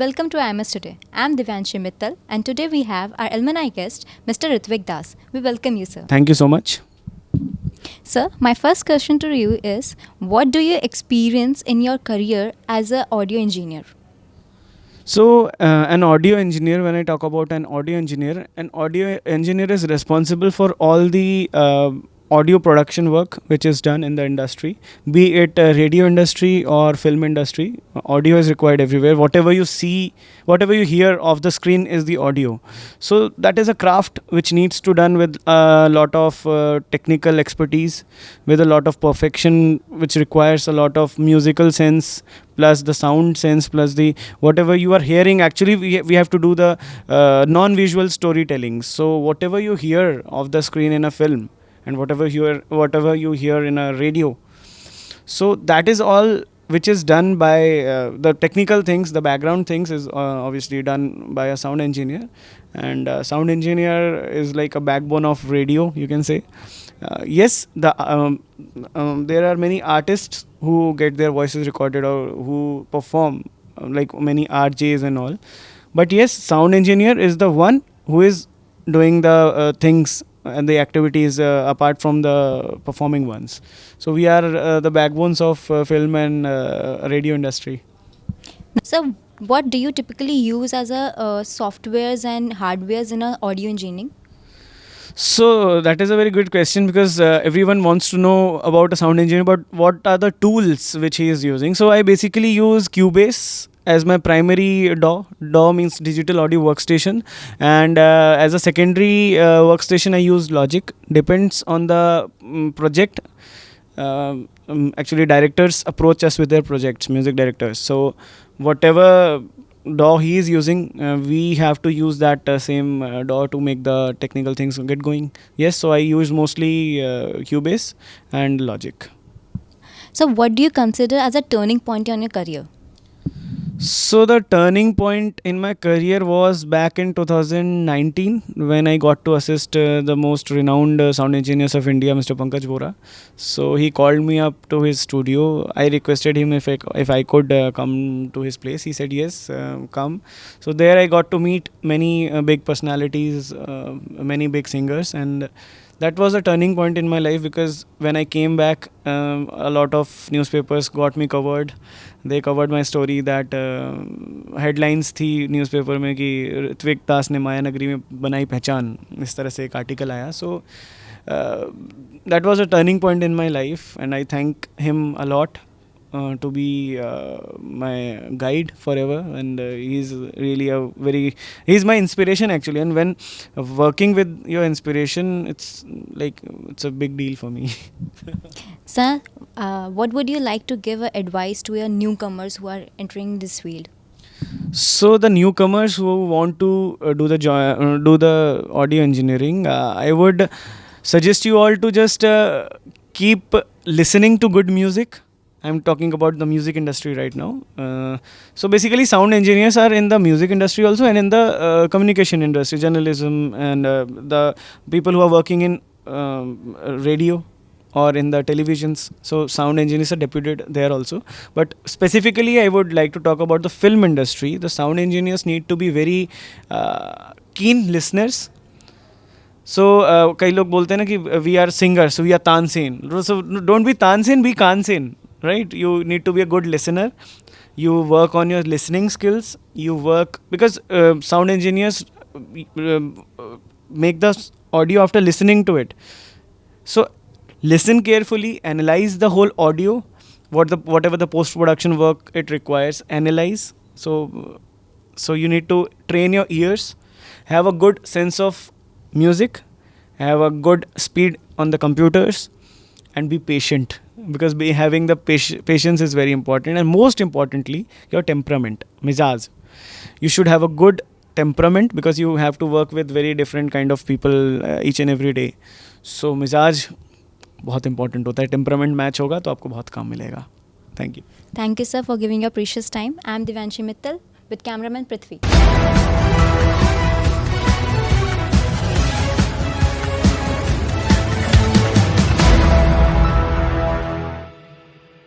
welcome to Ims Today. I'm DIVYANSHI MITTAL, and today we have our alumni guest, Mr. Ritwik Das. We welcome you, sir. Thank you so much. Sir, my first question to you is, what do you experience in your career as an audio engineer? So, an audio engineer, when I talk about an audio engineer is responsible for all the audio production work which is done in the industry, be it radio industry or film industry. Audio is required everywhere. Whatever you see, whatever you hear off the screen is the audio. So that is a craft which needs to done with a lot of technical expertise, with a lot of perfection, which requires a lot of musical sense, plus the sound sense, plus the whatever you are hearing. Actually, we have to do the non-visual storytelling. So whatever you hear off the screen in a film, and whatever you hear in a radio, so that is all which is done by the technical things. The background things is obviously done by a sound engineer, and sound engineer is like a backbone of radio, you can say. Yes, there are many artists who get their voices recorded or who perform, like many RJs and all. But yes, sound engineer is the one who is doing the things and the activities apart from the performing ones. So we are the backbones of film and radio industry. So, what do you typically use as a softwares and hardwares in a audio engineering? So that is a very good question, because everyone wants to know about a sound engineer, but what are the tools which he is using. So I basically use Cubase as my primary DAW. DAW means digital audio workstation, and as a secondary workstation I use Logic. Depends on the project. Actually, directors approach us with their projects, music directors. So whatever DAW he is using, we have to use that same DAW to make the technical things get going. Yes, so I use mostly Cubase and Logic. So, what do you consider as a turning point in your career? So the turning point in my career was back in 2019, when I got to assist the most renowned sound engineers of India, Mr. Pankaj Bora. So he called me up to his studio. I requested him if I could come to his place. He said yes, come. So there I got to meet many big personalities, many big singers, and that was a turning point in my life, because when I came back, a lot of newspapers got me covered. They covered my story. That headlines थी newspaper में कि ऋत्विक दास ने माया नगरी में बनाई पहचान, इस तरह से एक आर्टिकल आया. So that was a turning point in my life, and I thank him a lot to be my guide forever, and he's really he's my inspiration actually. And when working with your inspiration, it's a big deal for me. Sir, what would you like to give advice to your newcomers who are entering this field? So the newcomers who want to do the audio engineering, I would suggest you all to just keep listening to good music. I'm talking about the music industry right now. So basically, sound engineers are in the music industry also, and in the communication industry, journalism, and the people who are working in radio or in the televisions. So sound engineers are deputed there also. But specifically, I would like to talk about the film industry. The sound engineers need to be very keen listeners. So कई लोग बोलते हैं ना कि we are singers, so we are Tansen. So don't be Tansen, be कानसेन. Right? You need to be a good listener. You work on your listening skills. You work, because sound engineers make the audio after listening to it. So listen carefully, analyze the whole audio, whatever the post-production work it requires, analyze. So you need to train your ears, have a good sense of music, have a good speed on the computers, and be patient, because having the patience is very important. And most importantly, your temperament, mizaj. You should have a good temperament, because you have to work with very different kind of people each and every day. So mizaj बहुत important होता है. Temperament match होगा तो आपको बहुत काम मिलेगा. Thank you. Thank you, sir, for giving your precious time. I'm DIVYANSHI MITTAL with cameraman PRITHVI.